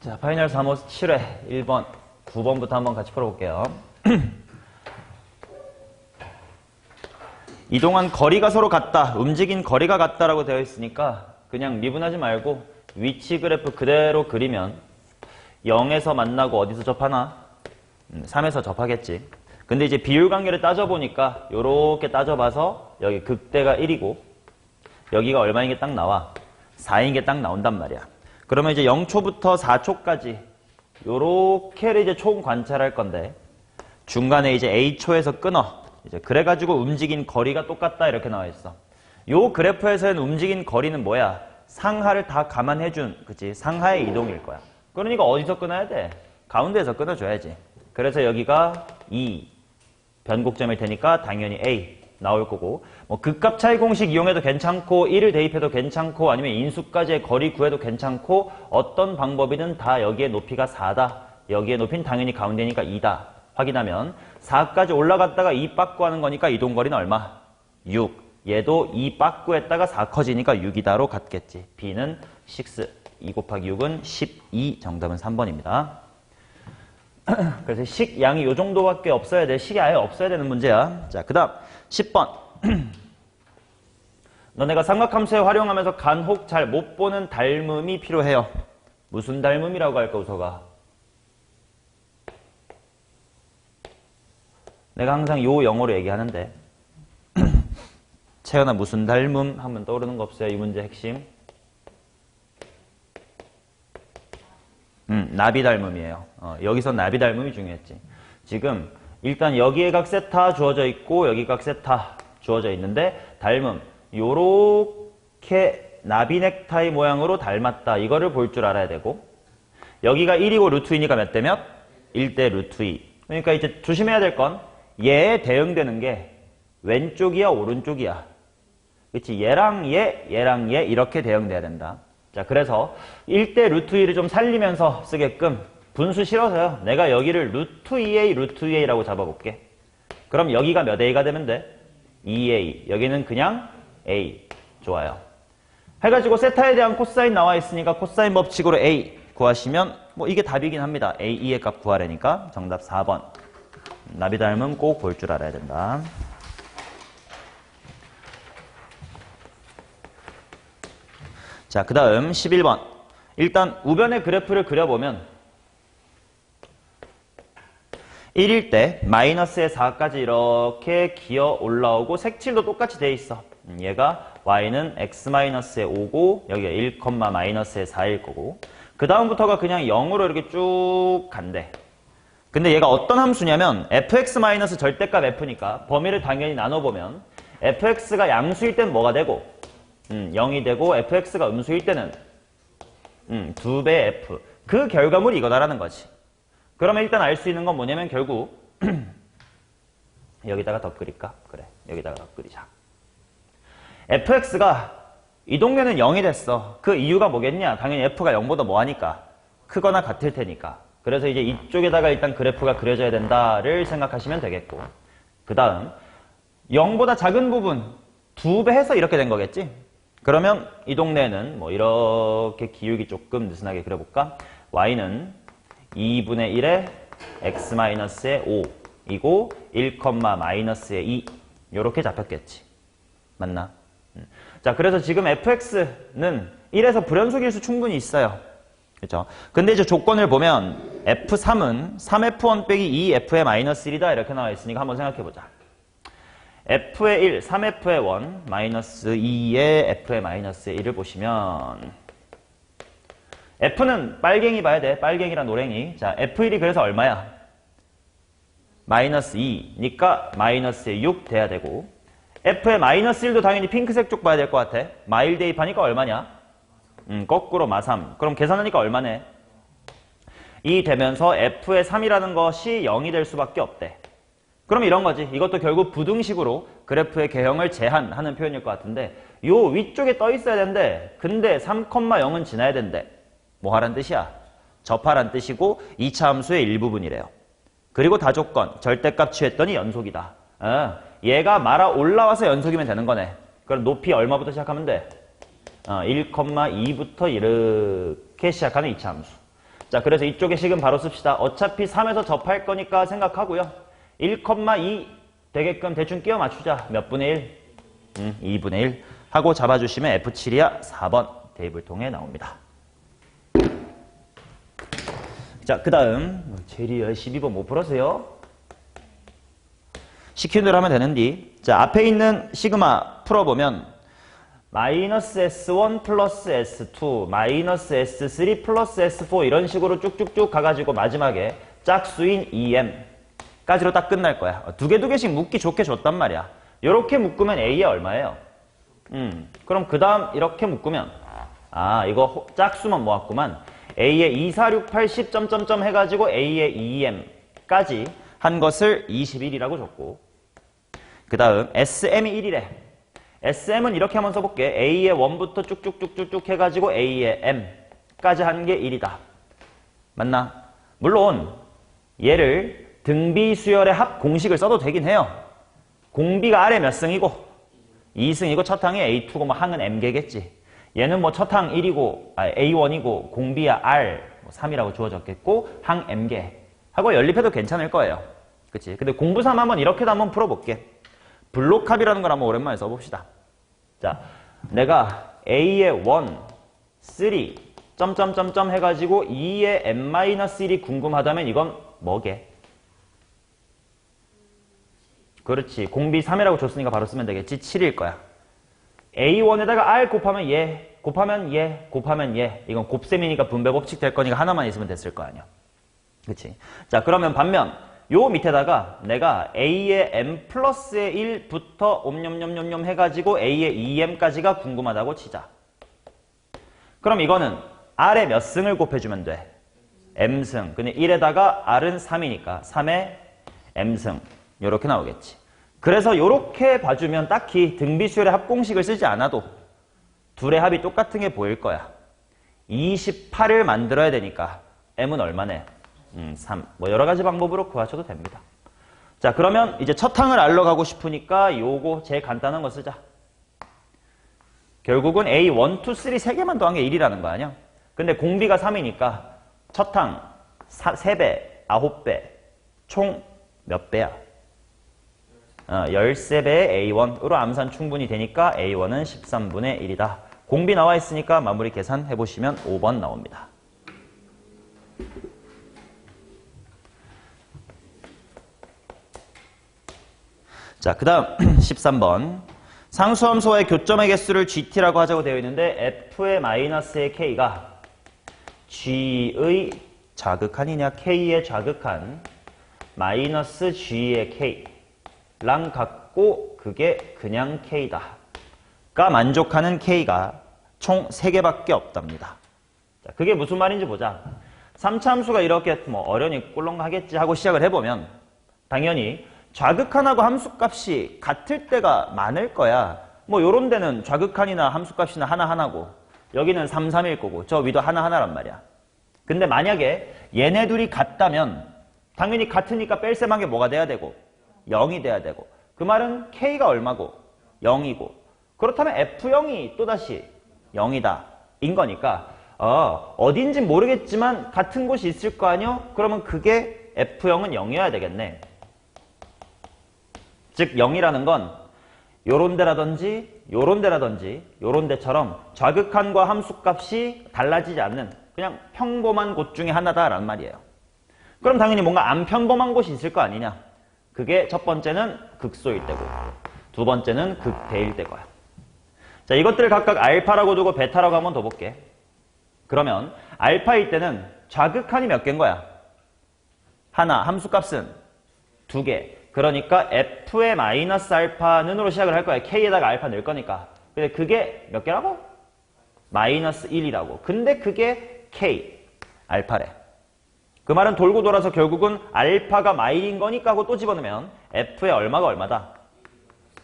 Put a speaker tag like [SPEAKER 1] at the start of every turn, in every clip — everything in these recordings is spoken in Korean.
[SPEAKER 1] 자, 파이널 3호 7회 1번, 9번부터 한번 같이 풀어볼게요. 이동한 거리가 서로 같다, 움직인 거리가 같다라고 되어 있으니까 그냥 미분하지 말고 위치 그래프 그대로 그리면 0에서 만나고 어디서 접하나? 3에서 접하겠지. 근데 이제 비율 관계를 따져보니까 요렇게 따져봐서 여기 극대가 1이고 여기가 얼마인 게 딱 나와? 4인 게 딱 나온단 말이야. 그러면 이제 0초부터 4초까지 요렇게를 이제 총 관찰할 건데 중간에 이제 A초에서 끊어. 이제 그래가지고 움직인 거리가 똑같다 이렇게 나와 있어. 요 그래프에서는 움직인 거리는 뭐야? 상하를 다 감안해준, 그치? 상하의 이동일 거야. 그러니까 어디서 끊어야 돼? 가운데에서 끊어줘야지. 그래서 여기가 2 변곡점일 테니까 당연히 A 나올 거고, 뭐 극값 차이 공식 이용해도 괜찮고 1을 대입해도 괜찮고 아니면 인수까지의 거리 구해도 괜찮고 어떤 방법이든 다 여기에 높이가 4다. 여기에 높이는 당연히 가운데니까 2다. 확인하면 4까지 올라갔다가 2 빠꾸 하는 거니까 이동거리는 얼마? 6. 얘도 2 빠꾸 했다가 4 커지니까 6이다로 같겠지. B는 6. 2 곱하기 6은 12. 정답은 3번입니다. 그래서 식 양이 요 정도밖에 없어야 돼. 식이 아예 없어야 되는 문제야. 자, 그 다음 10번. 너네가 삼각함수에 활용하면서 간혹 잘 못 보는 닮음이 필요해요. 무슨 닮음이라고 할까, 우서가? 내가 항상 요 영어로 얘기하는데 채연아 무슨 닮음 하면 떠오르는 거 없어요? 이 문제 핵심. 나비 닮음이에요. 여기서 나비 닮음이 중요했지. 지금 일단 여기에 각 세타 주어져 있고 여기 각 세타 주어져 있는데 닮음 요렇게 나비 넥타이 모양으로 닮았다. 이거를 볼 줄 알아야 되고 여기가 1이고 루트 2니까 몇 대 몇? 1대 루트 2. 그러니까 이제 조심해야 될 건 얘에 대응되는 게 왼쪽이야 오른쪽이야. 그치? 얘랑 얘 이렇게 대응돼야 된다. 자, 그래서 1대 루트 2를 좀 살리면서 쓰게끔 분수 실어서요. 내가 여기를 루트 2A, 루트 2A라고 잡아볼게. 그럼 여기가 몇 A가 되면 돼? 2A. 여기는 그냥 A. 좋아요. 해가지고 세타에 대한 코사인 나와 있으니까 코사인 법칙으로 A 구하시면 뭐 이게 답이긴 합니다. A2의 값 구하라니까 정답 4번. 나비 닮음 꼭 볼 줄 알아야 된다. 자, 그 다음 11번. 일단 우변의 그래프를 그려보면 1일 때 마이너스의 4까지 이렇게 기어 올라오고 색칠도 똑같이 돼 있어. 얘가 y는 x-의 5고 여기가 1, 마이너스의 4일 거고 그 다음부터가 그냥 0으로 이렇게 쭉 간대. 근데 얘가 어떤 함수냐면 fx- 절대값 f니까 범위를 당연히 나눠보면 fx가 양수일 땐 뭐가 되고 0이 되고 fx가 음수일 때는 2배 f. 그 결과물이 이거다라는 거지. 그러면 일단 알 수 있는 건 뭐냐면 결국 여기다가 더 끓일까? 그래, 여기다가 더 끓이자. fx가 이 동네는 0이 됐어. 그 이유가 뭐겠냐? 당연히 f가 0보다 뭐하니까? 크거나 같을 테니까. 그래서 이제 이쪽에다가 일단 그래프가 그려져야 된다를 생각하시면 되겠고 그 다음 0보다 작은 부분 2배 해서 이렇게 된 거겠지? 그러면 이 동네는 뭐 이렇게 기울기 조금 느슨하게 그려볼까? y는 2분의 1에 x-의 5이고 1, 마이너스의 2 이렇게 잡혔겠지. 맞나? 자, 그래서 지금 fx는 1에서 불연속일 수 충분히 있어요. 그죠? 근데 이제 조건을 보면 f3은 3f1 빼기 2f의 마이너스 1이다 이렇게 나와 있으니까 한번 생각해보자. f의 1, 3f의 1, 마이너스 2의 f의 마이너스 1을 보시면 f는 빨갱이 봐야 돼. 빨갱이랑 노랭이. 자, f1이 그래서 얼마야? 마이너스 2니까 마이너스 6 돼야 되고 f의 마이너스 1도 당연히 핑크색 쪽 봐야 될 것 같아. 마일 대입하니까 얼마냐? 거꾸로 마3. 그럼 계산하니까 얼마네? 2 되면서 f의 3이라는 것이 0이 될 수밖에 없대. 그럼 이런 거지. 이것도 결국 부등식으로 그래프의 개형을 제한하는 표현일 것 같은데 요 위쪽에 떠 있어야 된대. 근데 3,0은 지나야 된대. 뭐 하란 뜻이야? 접하란 뜻이고 2차 함수의 일부분이래요. 그리고 다조건. 절대값 취했더니 연속이다. 얘가 말아 올라와서 연속이면 되는 거네. 그럼 높이 얼마부터 시작하면 돼? 1,2부터 이렇게 시작하는 2차 함수. 자, 그래서 이쪽의 식은 바로 씁시다. 어차피 3에서 접할 거니까 생각하고요. 1,2 되게끔 대충 끼워 맞추자. 몇 분의 1? 2분의 1 하고 잡아주시면 F7이야 4번 대입을 통해 나옵니다. 자, 그 다음 제리얼 12번 못 풀었어요? 시키는 대로 하면 되는디. 자, 앞에 있는 시그마 풀어보면 마이너스 S1 플러스 S2 마이너스 S3 플러스 S4 이런 식으로 쭉쭉쭉 가가지고 마지막에 짝수인 EM까지로 딱 끝날 거야. 두 개씩 묶기 좋게 줬단 말이야. 이렇게 묶으면 A에 얼마예요? 그럼 그 다음 이렇게 묶으면 이거 짝수만 모았구만. A에 2, 4, 6, 8, 10 점점점 해가지고 A에 EM까지 한 것을 21이라고 줬고 그 다음 SM이 1이래. SM은 이렇게 한번 써볼게. A의 1부터 쭉쭉쭉쭉쭉 해가지고 A의 M까지 한 게 1이다. 맞나? 물론 얘를 등비 수열의 합 공식을 써도 되긴 해요. 공비가 R에 몇 승이고 2승이고 첫 항이 A2고 뭐 항은 M개겠지. 얘는 뭐 첫 항 1이고 A1이고 공비야 R 3이라고 주어졌겠고 항 M개 하고 연립해도 괜찮을 거예요. 그치? 근데 공부 삼아 한번 이렇게도 한번 풀어볼게. 블록합이라는 걸 한번 오랜만에 써봅시다. 자, 내가 A의 1, 3, 점점점점 해가지고 2의 n-1이 궁금하다면 이건 뭐게? 그렇지. 공비 3이라고 줬으니까 바로 쓰면 되겠지. 7일 거야. A1에다가 R 곱하면 얘, 곱하면 얘, 곱하면 얘. 이건 곱셈이니까 분배 법칙 될 거니까 하나만 있으면 됐을 거 아니야. 그치? 자, 그러면 반면 요 밑에다가 내가 A의 M 플러스의 1부터 옴뇸뇸뇸뇸 해가지고 A의 2M까지가 궁금하다고 치자. 그럼 이거는 R에 몇 승을 곱해주면 돼? M승. 근데 1에다가 R은 3이니까 3의 M승. 요렇게 나오겠지. 그래서 요렇게 봐주면 딱히 등비수열의 합공식을 쓰지 않아도 둘의 합이 똑같은 게 보일 거야. 28을 만들어야 되니까 M은 얼마네? 3. 뭐 여러 가지 방법으로 구하셔도 됩니다. 자, 그러면 이제 첫 항을 알러 가고 싶으니까 요거 제일 간단한 거 쓰자. 결국은 A 1, 2, 3 세 개만 더한 게 1이라는 거 아니야? 근데 공비가 3이니까 첫 항 3배, 9배, 총 몇 배야? 13배의 A1으로 암산 충분히 되니까 A1은 13분의 1이다. 공비 나와 있으니까 마무리 계산해 보시면 5번 나옵니다. 자, 그 다음 13번. 상수함수와의 교점의 개수를 GT라고 하자고 되어 있는데 F의 마이너스의 K가 G의 좌극한이냐 K의 좌극한 마이너스 G의 K랑 같고 그게 그냥 K다. 가 만족하는 K가 총 3개밖에 없답니다. 자, 그게 무슨 말인지 보자. 3차 함수가 이렇게 뭐 어련히 꿀렁하겠지 하고 시작을 해보면 당연히 좌극한하고 함수값이 같을 때가 많을 거야. 뭐 요런 데는 좌극한이나 함수값이나 하나하나고 여기는 3, 3일 거고 저 위도 하나하나란 말이야. 근데 만약에 얘네 둘이 같다면 당연히 같으니까 뺄셈한 게 뭐가 돼야 되고 0이 돼야 되고 그 말은 K가 얼마고 0이고 그렇다면 F0이 또다시 0이다 인 거니까 어딘지 모르겠지만 같은 곳이 있을 거 아니요? 그러면 그게 F0은 0이어야 되겠네. 즉 0이라는 건 요런 데라든지 요런 데라든지 요런 데처럼 좌극한과 함수값이 달라지지 않는 그냥 평범한 곳 중에 하나다라는 말이에요. 그럼 당연히 뭔가 안 평범한 곳이 있을 거 아니냐. 그게 첫 번째는 극소일 때고 두 번째는 극대일 때고요. 자, 이것들을 각각 알파라고 두고 베타라고 한번 더 볼게. 그러면 알파일 때는 좌극한이 몇 개인 거야? 하나, 함수값은 2개. 그러니까 F의 마이너스 알파는으로 시작을 할 거야. K에다가 알파 넣을 거니까. 근데 그게 몇 개라고? 마이너스 1이라고. 근데 그게 K, 알파래. 그 말은 돌고 돌아서 결국은 알파가 마일인 거니까 하고 또 집어넣으면 F의 얼마가 얼마다?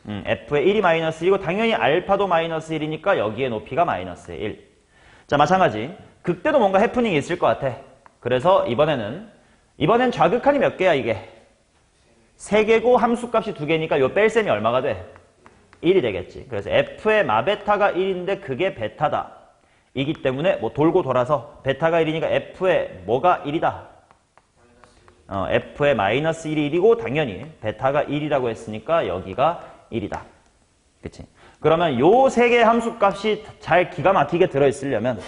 [SPEAKER 1] F의 1이 마이너스 1이고 당연히 알파도 마이너스 1이니까 여기에 높이가 마이너스 1. 자, 마찬가지. 극대도 뭔가 해프닝이 있을 것 같아. 그래서 이번엔 좌극한이 몇 개야 이게? 3개고 함수값이 2개니까 요 뺄셈이 얼마가 돼? 1이 되겠지. 그래서 F의 마베타가 1인데 그게 베타다. 이기 때문에 뭐 돌고 돌아서 베타가 1이니까 F의 뭐가 1이다? F의 마이너스 1이 1이고 당연히 베타가 1이라고 했으니까 여기가 1이다. 그치? 그러면 요 세 개의 함수값이 잘 기가 막히게 들어있으려면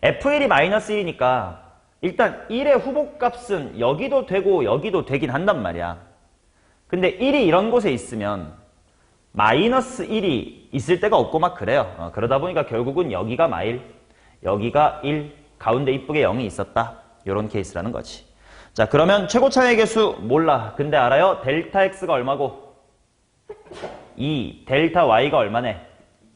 [SPEAKER 1] F1이 마이너스 1이니까 일단 1의 후보값은 여기도 되고 여기도 되긴 한단 말이야. 근데 1이 이런 곳에 있으면 마이너스 1이 있을 데가 없고 막 그래요. 그러다 보니까 결국은 여기가 마일, 여기가 1, 가운데 이쁘게 0이 있었다. 이런 케이스라는 거지. 자, 그러면 최고차의 개수 몰라. 근데 알아요? 델타 x가 얼마고? 2. 델타 y가 얼마네?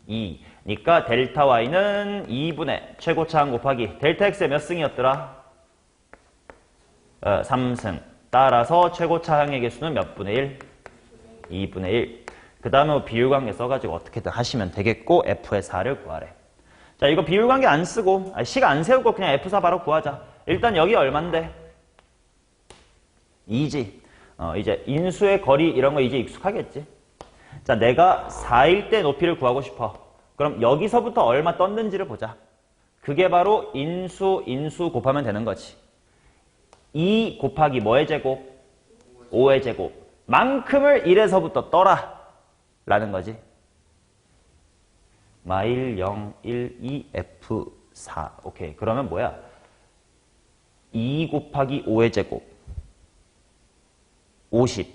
[SPEAKER 1] 2. 그러니까 델타 y는 2분의 최고차항 곱하기 델타 x의 몇 승이었더라? 3승. 따라서 최고차항의 개수는 몇 분의 1? 2분의 1. 그 다음에 비율관계 써가지고 어떻게든 하시면 되겠고 F의 4를 구하래. 자, 이거 비율관계 안 쓰고 식 안 세우고 그냥 F4 바로 구하자. 일단 여기 얼만데? 2지. 이제 인수의 거리 이런 거 이제 익숙하겠지. 자, 내가 4일 때 높이를 구하고 싶어. 그럼 여기서부터 얼마 떴는지를 보자. 그게 바로 인수 곱하면 되는 거지. 2 곱하기 뭐의 제곱? 5의 제곱. 만큼을 1에서부터 떠라. 라는 거지. 마일 0, 1, 2, F, 4. 오케이. 그러면 뭐야? 2 곱하기 5의 제곱. 50.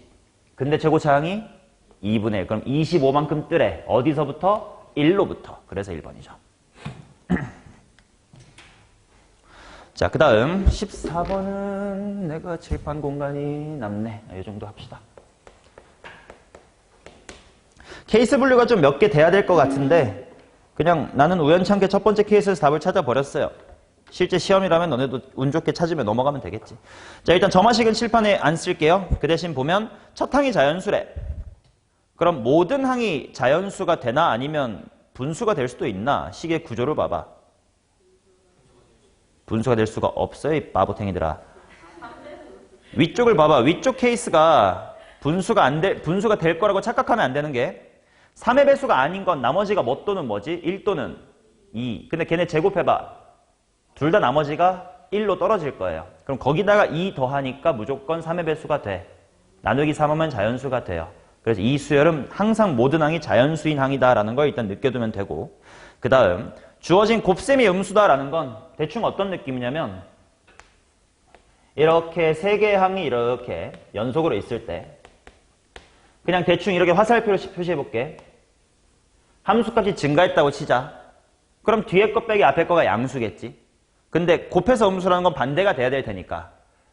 [SPEAKER 1] 근데 최고차항이 2분의 1. 그럼 25만큼 뜨래. 어디서부터? 1로부터. 그래서 1번이죠. 자, 그 다음 14번은 내가 칠판 공간이 남네. 이 정도 합시다. 케이스 분류가 좀 몇 개 돼야 될 것 같은데 그냥 나는 우연찮게 첫 번째 케이스에서 답을 찾아버렸어요. 실제 시험이라면 너네도 운 좋게 찾으면 넘어가면 되겠지. 자, 일단 점화식은 칠판에 안 쓸게요. 그 대신 보면 첫 항이 자연수래. 그럼 모든 항이 자연수가 되나 아니면 분수가 될 수도 있나? 식의 구조를 봐봐. 분수가 될 수가 없어요, 이 바보탱이들아. 위쪽을 봐봐. 위쪽 케이스가 분수가 될 거라고 착각하면 안 되는 게 3의 배수가 아닌 건 나머지가 뭐 또는 뭐지? 1 또는 2. 근데 걔네 제곱해봐. 둘 다 나머지가 1로 떨어질 거예요. 그럼 거기다가 2 더하니까 무조건 3의 배수가 돼. 나누기 3하면 자연수가 돼요. 그래서 이 수열은 항상 모든 항이 자연수인 항이다라는 걸 일단 느껴두면 되고, 그 다음 주어진 곱셈이 음수다라는 건 대충 어떤 느낌이냐면 이렇게 세 개의 항이 이렇게 연속으로 있을 때 그냥 대충 이렇게 화살표로 표시해볼게. 함수값이 증가했다고 치자. 그럼 뒤에 거 빼기 앞에 거가 양수겠지. 근데 곱해서 음수라는 건 반대가 돼야 될 테니까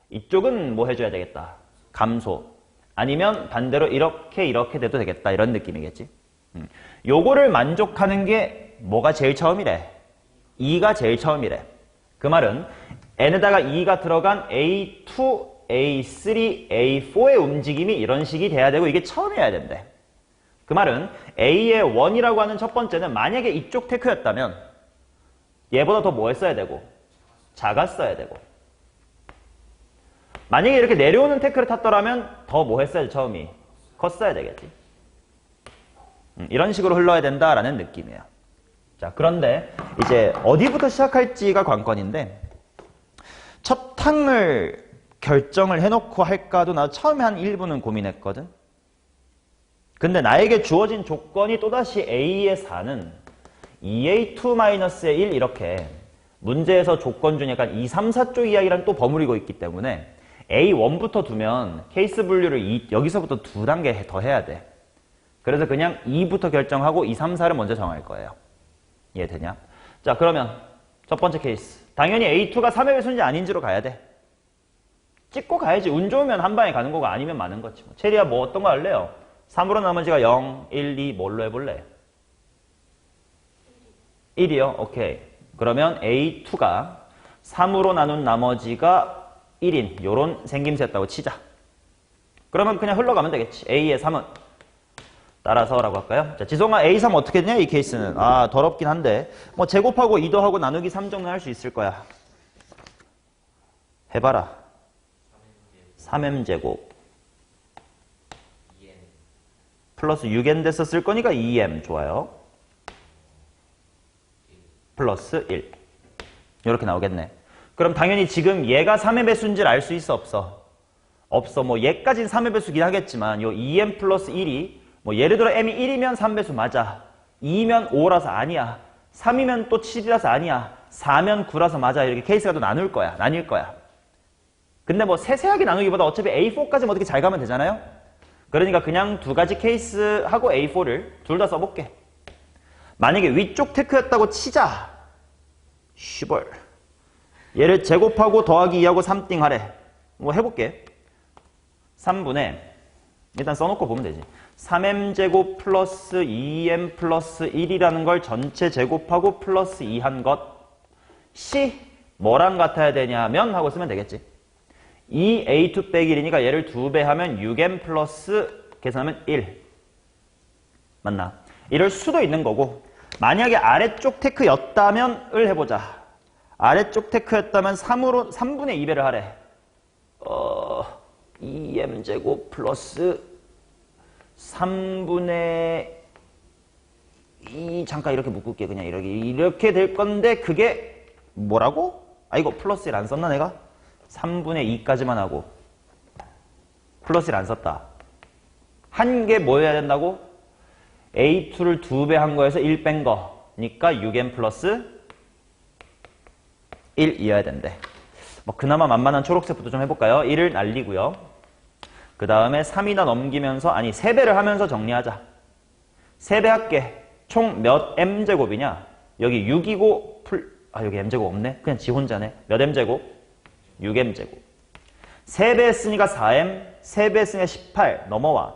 [SPEAKER 1] 이쪽은 뭐 해줘야 되겠다. 감소. 아니면 반대로 이렇게 돼도 되겠다. 이런 느낌이겠지. 요거를 만족하는 게 뭐가 제일 처음이래? 2가 제일 처음이래. 그 말은 n에다가 2가 들어간 A2, A3, A4의 움직임이 이런 식이 돼야 되고 이게 처음이어야 된대. 그 말은 A의 1이라고 하는 첫 번째는 만약에 이쪽 테크였다면 얘보다 더 뭐 했어야 되고? 작았어야 되고. 만약에 이렇게 내려오는 테크를 탔더라면 더 뭐 했어야지 처음이? 컸어야 되겠지. 이런 식으로 흘러야 된다라는 느낌이에요. 자, 그런데 이제 어디부터 시작할지가 관건인데 첫 항을 결정을 해놓고 할까도 나 처음에 한 1분은 고민했거든. 근데 나에게 주어진 조건이 또다시 A의 4는 2A2-의 1 이렇게 문제에서 조건 중에 약간 2, 3, 4쪽 이야기랑 또 버무리고 있기 때문에 A1부터 두면 케이스 분류를 여기서부터 2단계 더 해야 돼. 그래서 그냥 2부터 결정하고 2, 3, 4를 먼저 정할 거예요. 이해되냐? 자, 그러면 첫 번째 케이스. 당연히 A2가 3의 배수인지 아닌지로 가야 돼. 찍고 가야지. 운 좋으면 한 방에 가는 거고 아니면 마는 거지. 체리야 뭐 어떤 거 할래요? 3으로 나머지가 0, 1, 2 뭘로 해볼래? 1이요? 오케이. 그러면 A2가 3으로 나눈 나머지가 1인 요런 생김새였다고 치자. 그러면 그냥 흘러가면 되겠지. A의 3은 따라서 라고 할까요? 자, 지성아 A3 어떻게 되냐 이 케이스는. 아, 더럽긴 한데 뭐 제곱하고 2 더하고 나누기 3 정도 할 수 있을 거야. 해봐라. 3m제곱 플러스 6n 됐었을 거니까 2m. 좋아요. 플러스 1. 이렇게 나오겠네. 그럼 당연히 지금 얘가 3의 배수인지를 알 수 있어, 없어? 없어. 뭐 얘까지는 3의 배수긴 하겠지만 요 2m 플러스 1이 뭐 예를 들어 m이 1이면 3배수 맞아. 2면 5라서 아니야. 3이면 또 7이라서 아니야. 4면 9라서 맞아. 이렇게 케이스가 또 나눌 거야. 나뉠 거야. 근데 뭐 세세하게 나누기보다 어차피 A4까지는 어떻게 잘 가면 되잖아요? 그러니까 그냥 두 가지 케이스하고 A4를 둘 다 써볼게. 만약에 위쪽 테크였다고 치자. 쉬벌. 얘를 제곱하고 더하기 2하고 3띵 하래. 뭐 해볼게. 3분의 일단 써놓고 보면 되지. 3m제곱 플러스 2m 플러스 1이라는 걸 전체 제곱하고 플러스 2 한 것이 뭐랑 같아야 되냐면 하고 쓰면 되겠지. 2a2 빼기 1이니까 얘를 2배 하면 6m 플러스 계산하면 1. 맞나? 이럴 수도 있는 거고 만약에 아래쪽 테크였다면 을 해보자. 아래쪽 테크였다면 3분의 2배를 하래. 2m제곱 플러스 3분의 2 잠깐 이렇게 묶을게. 그냥 이렇게 될 건데 그게 뭐라고? 아 이거 플러스 1 안 썼나 내가? 3분의 2까지만 하고 플러스 1 안 썼다. 한 개 뭐 해야 된다고? A2를 2배 한 거에서 1 뺀 거니까 6m 플러스 1이어야 된대. 뭐 그나마 만만한 초록색부터 좀 해볼까요? 1을 날리고요. 그 다음에 3이나 넘기면서 3배를 하면서 정리하자. 3배 할게. 총 몇 m제곱이냐? 여기 6이고 여기 m제곱 없네. 그냥 지 혼자네. 몇 m제곱? 6m제곱. 3배 했으니까 4m, 3배 했으니까 18 넘어와.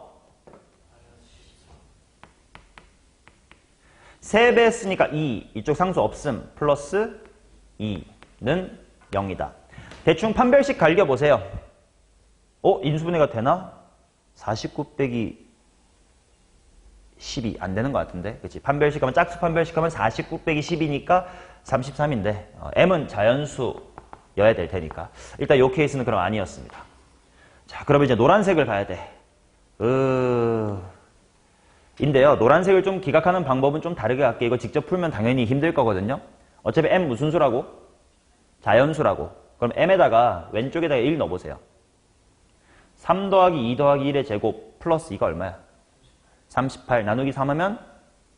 [SPEAKER 1] 3배 했으니까 2, 이쪽 상수 없음, 플러스 2는 0이다. 대충 판별식 갈겨보세요. 인수분해가 되나? 49 빼기 12 안 되는 것 같은데. 그치? 판별식 하면 짝수 판별식 하면 49 빼기 10이니까 33인데 m은 자연수여야 될 테니까. 일단 이 케이스는 그럼 아니었습니다. 자, 그러면 이제 노란색을 봐야 돼. 인데요. 노란색을 좀 기각하는 방법은 좀 다르게 할게. 이거 직접 풀면 당연히 힘들 거거든요. 어차피 m 무슨 수라고? 자연수라고. 그럼 m에다가 왼쪽에다가 1 넣어보세요. 3 더하기 2 더하기 1의 제곱 플러스 이거 얼마야? 38 나누기 3 하면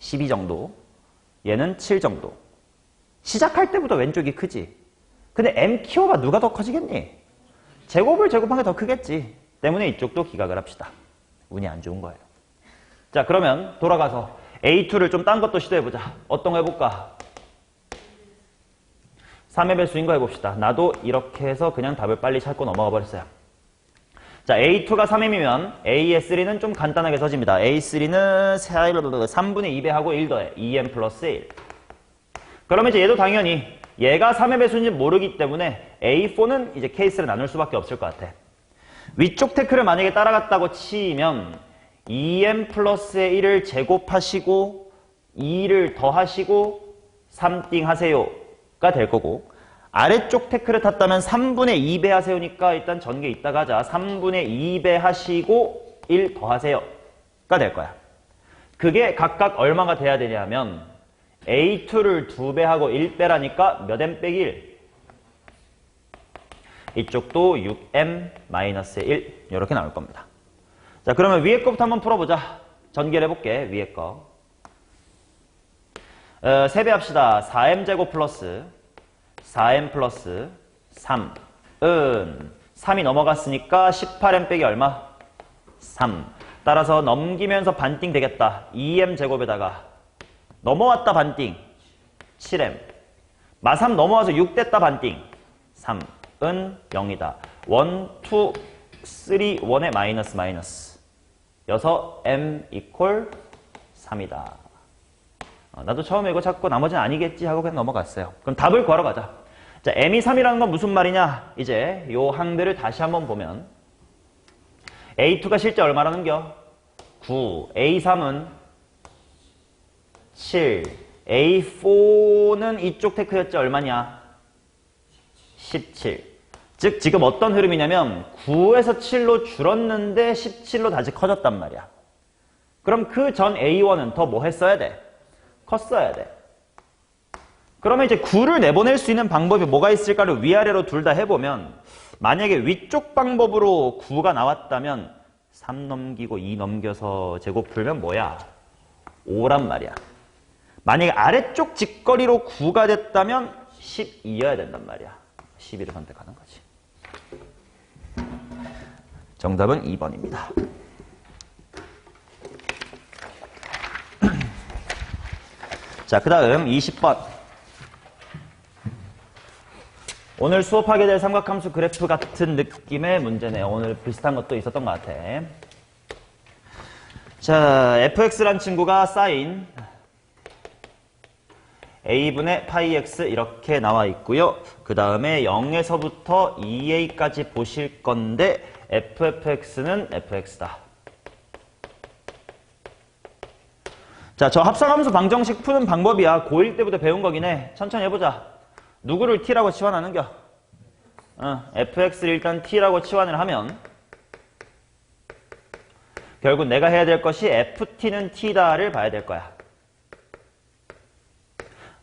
[SPEAKER 1] 12 정도. 얘는 7 정도. 시작할 때부터 왼쪽이 크지. 근데 m 키워봐 누가 더 커지겠니? 제곱을 제곱한 게 더 크겠지. 때문에 이쪽도 기각을 합시다. 운이 안 좋은 거예요. 자, 그러면 돌아가서 A2를 좀 딴 것도 시도해보자. 어떤 거 해볼까? 3의 배수인 거 해봅시다. 나도 이렇게 해서 그냥 답을 빨리 찾고 넘어가 버렸어요. 자, A2가 3m이면 AS3는 좀 간단하게 써집니다. A3는 3분의 2배 하고 1 더해. 2m 플러스 1. 그러면 이제 얘도 당연히 얘가 3의 배수인지 모르기 때문에 A4는 이제 케이스를 나눌 수밖에 없을 것 같아. 위쪽 테크를 만약에 따라갔다고 치면 2m 플러스의 1을 제곱하시고 2를 더하시고 3띵 하세요가 될 거고 아래쪽 테크를 탔다면 3분의 2배 하세요니까 일단 전개 이따가 하자. 3분의 2배 하시고 1 더하세요가 될 거야. 그게 각각 얼마가 돼야 되냐면 A2를 2배 하고 1배라니까 몇 m 빼기 1? 이쪽도 6m-1 이렇게 나올 겁니다. 자, 그러면 위에 거부터 한번 풀어보자. 전개를 해볼게. 위에 거. 3배 합시다. 4m제곱 플러스 4m 플러스 3은 3이 넘어갔으니까 18m 빼기 얼마? 3. 따라서 넘기면서 반띵 되겠다. 2m제곱에다가 넘어왔다 반띵 7m. 마3 넘어와서 6 됐다 반띵 3은 0이다. 1, 2, 3, 1에 마이너스 마이너스. 여서 m 이퀄 3이다. 나도 처음에 이거 찾고 나머지는 아니겠지 하고 그냥 넘어갔어요. 그럼 답을 구하러 가자. 자, m이 3이라는 건 무슨 말이냐? 이제 요 항들을 다시 한번 보면 A2가 실제 얼마라는 겨? 9. A3은 7. A4는 이쪽 테크였지 얼마냐? 17. 즉 지금 어떤 흐름이냐면 9에서 7로 줄었는데 17로 다시 커졌단 말이야. 그럼 그 전 A1은 더 뭐 했어야 돼? 컸어야 돼. 그러면 이제 9를 내보낼 수 있는 방법이 뭐가 있을까를 위아래로 둘 다 해보면 만약에 위쪽 방법으로 9가 나왔다면 3 넘기고 2 넘겨서 제곱 풀면 뭐야? 5란 말이야. 만약에 아래쪽 직거리로 9가 됐다면 12여야 된단 말이야. 12를 선택하는 거지. 정답은 2번입니다. 자, 그 다음 20번. 오늘 수업하게 될 삼각함수 그래프 같은 느낌의 문제네요. 오늘 비슷한 것도 있었던 것 같아. 자, fx란 친구가 사인 a분의 파이 x 이렇게 나와 있고요. 그 다음에 0에서부터 2a까지 보실 건데 fx는 fx다. 자, 저 합성함수 방정식 푸는 방법이야. 고1 때부터 배운 거긴 해. 천천히 해보자. 누구를 t라고 치환하는겨? fx를 일단 t라고 치환을 하면 결국 내가 해야 될 것이 ft는 t다를 봐야 될 거야.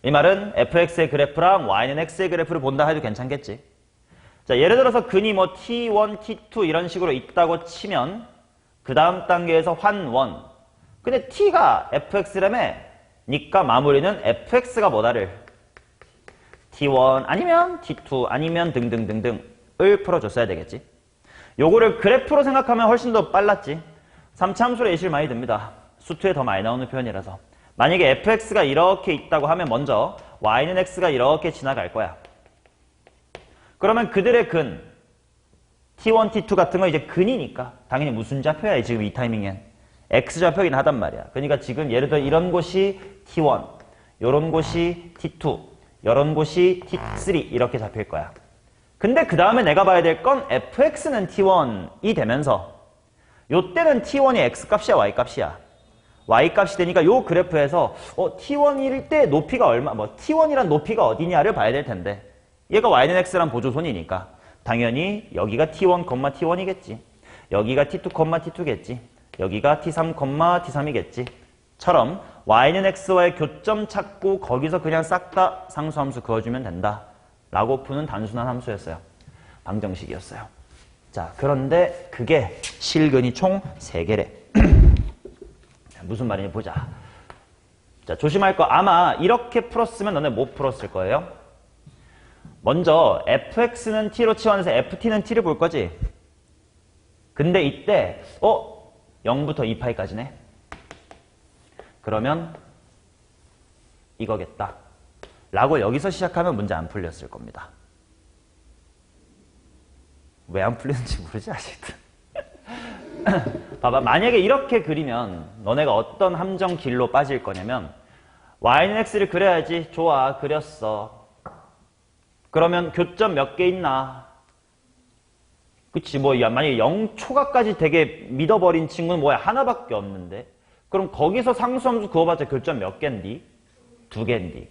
[SPEAKER 1] 이 말은 fx의 그래프랑 y는 x의 그래프를 본다 해도 괜찮겠지. 자, 예를 들어서 근이 뭐 t1, t2 이런 식으로 있다고 치면 그 다음 단계에서 환원. 근데 t가 fx라며 니까 마무리는 fx가 뭐다를 t1 아니면 t2 아니면 등등등등을 풀어줬어야 되겠지. 요거를 그래프로 생각하면 훨씬 더 빨랐지. 3차 함수로 예시를 많이 듭니다. 수투에 더 많이 나오는 표현이라서. 만약에 fx가 이렇게 있다고 하면 먼저 y는 x가 이렇게 지나갈 거야. 그러면 그들의 근 t1, t2 같은 거 이제 근이니까 당연히 무슨 좌표야 지금 이 타이밍엔 x좌표긴 하단 말이야. 그러니까 지금 예를 들어 이런 곳이 t1, 요런 곳이 t2, 요런 곳이 t3 이렇게 잡힐 거야. 근데 그 다음에 내가 봐야 될 건 fx는 t1이 되면서 요때는 t1이 x값이야 y값이야. y값이 되니까 요 그래프에서 t1일 때 높이가 얼마, 뭐 t1이란 높이가 어디냐를 봐야 될 텐데 얘가 y는 x란 보조선이니까 당연히 여기가 t1, t1이겠지. 여기가 t2, t2겠지. 여기가 t3, t3이겠지. 처럼 y는 x와의 교점 찾고 거기서 그냥 싹 다 상수함수 그어주면 된다. 라고 푸는 단순한 함수였어요. 방정식이었어요. 자, 그런데 그게 실근이 총 3개래. 무슨 말인지 보자. 자, 조심할 거 아마 이렇게 풀었으면 너네 못 풀었을 거예요. 먼저 fx는 t로 치환해서 ft는 t를 볼 거지. 근데 이때 0부터 2파이까지네. 그러면 이거겠다. 라고 여기서 시작하면 문제 안 풀렸을 겁니다. 왜 안 풀렸는지 모르지 아직도. 봐봐. 만약에 이렇게 그리면 너네가 어떤 함정 길로 빠질 거냐면 y는 x를 그려야지. 좋아. 그렸어. 그러면 교점 몇 개 있나? 그치. 뭐 만약에 0초가까지 되게 믿어버린 친구는 뭐야? 하나밖에 없는데. 그럼 거기서 상수함수 그어봤자 교점 몇 개인디? 2개인디.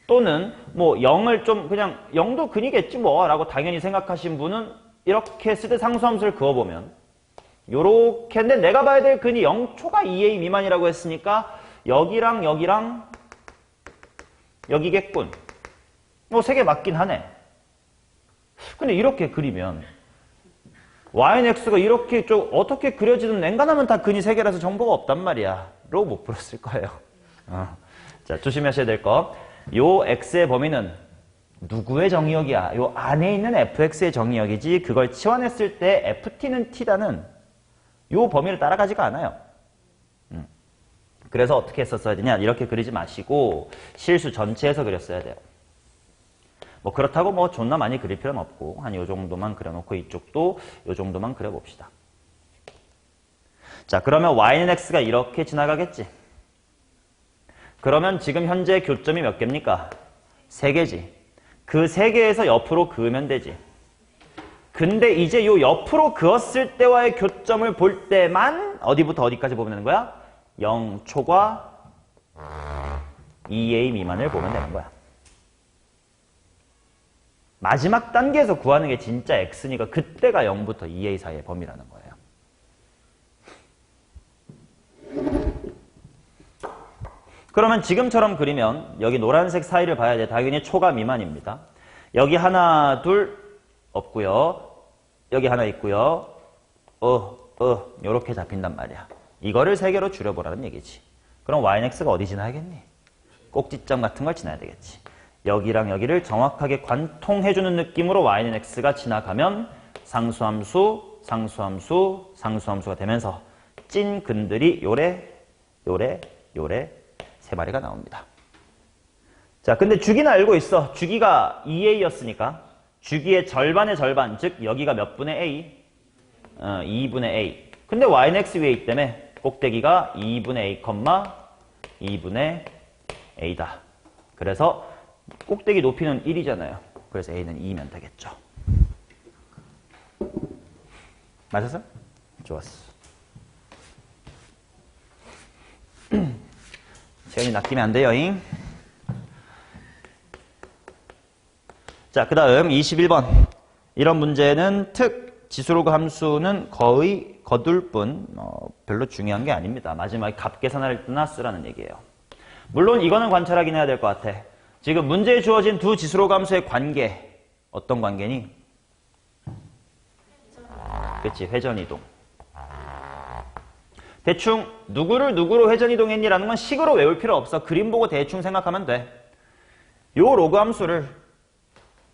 [SPEAKER 1] 또는 뭐 0을 좀 그냥 0도 근이겠지 뭐 라고 당연히 생각하신 분은 이렇게 쓰되 상수함수를 그어보면 요렇게 했는데 내가 봐야 될 근이 0초가 2a 미만이라고 했으니까 여기랑 여기랑 여기겠군. 뭐 3개 맞긴 하네. 근데 이렇게 그리면 y는 x가 이렇게 좀 어떻게 그려지든 웬간하면 다 근이 3개라서 정보가 없단 말이야. 라고 못 풀었을 거예요. 자, 조심하셔야 될 거. 요 x의 범위는 누구의 정의역이야? 요 안에 있는 fx의 정의역이지 그걸 치환했을 때 ft는 t다는 요 범위를 따라가지가 않아요. 그래서 어떻게 했었어야 되냐? 이렇게 그리지 마시고 실수 전체에서 그렸어야 돼요. 뭐 그렇다고 뭐 존나 많이 그릴 필요는 없고 한 요 정도만 그려놓고 이쪽도 요 정도만 그려봅시다. 자, 그러면 y는 x가 이렇게 지나가겠지. 그러면 지금 현재 교점이 몇 개입니까? 3개지. 그 3개에서 옆으로 그으면 되지. 근데 이제 요 옆으로 그었을 때와의 교점을 볼 때만 어디부터 어디까지 보면 되는 거야? 0초과 2a 미만을 보면 되는 거야. 마지막 단계에서 구하는 게 진짜 x니까 그때가 0부터 2a 사이의 범위라는 거예요. 그러면 지금처럼 그리면 여기 노란색 사이를 봐야 돼. 당연히 초가 미만입니다. 여기 하나, 둘 없고요. 여기 하나 있고요. 요렇게 잡힌단 말이야. 이거를 3개로 줄여보라는 얘기지. 그럼 yx가 어디 지나야겠니? 꼭지점 같은 걸 지나야 되겠지. 여기랑 여기를 정확하게 관통해주는 느낌으로 y는 x가 지나가면 상수함수, 상수함수, 상수함수가 되면서 찐 근들이 요래 3마리가 나옵니다. 자, 근데 주기는 알고 있어. 주기가 2a였으니까 주기의 절반의 절반, 즉 여기가 몇 분의 a? 2분의 a. 근데 y는 x 위에 있기 때문에 꼭대기가 2분의 a, 2분의 a다. 그래서 꼭대기 높이는 1이잖아요. 그래서 a는 2면 되겠죠. 맞았어? 좋았어. 시간이 낚이면 안 돼요잉. 자, 그 다음 21번. 이런 문제는 지수로그 함수는 거의 거둘 뿐 별로 중요한 게 아닙니다. 마지막에 값 계산할 때나 쓰라는 얘기예요. 물론 이거는 관찰하긴 해야 될 것 같아. 지금 문제에 주어진 두 지수로그 함수의 관계, 어떤 관계니? 그치, 회전이동. 대충 누구를 누구로 회전이동했니라는 건 식으로 외울 필요 없어. 그림 보고 대충 생각하면 돼. 요 로그 함수를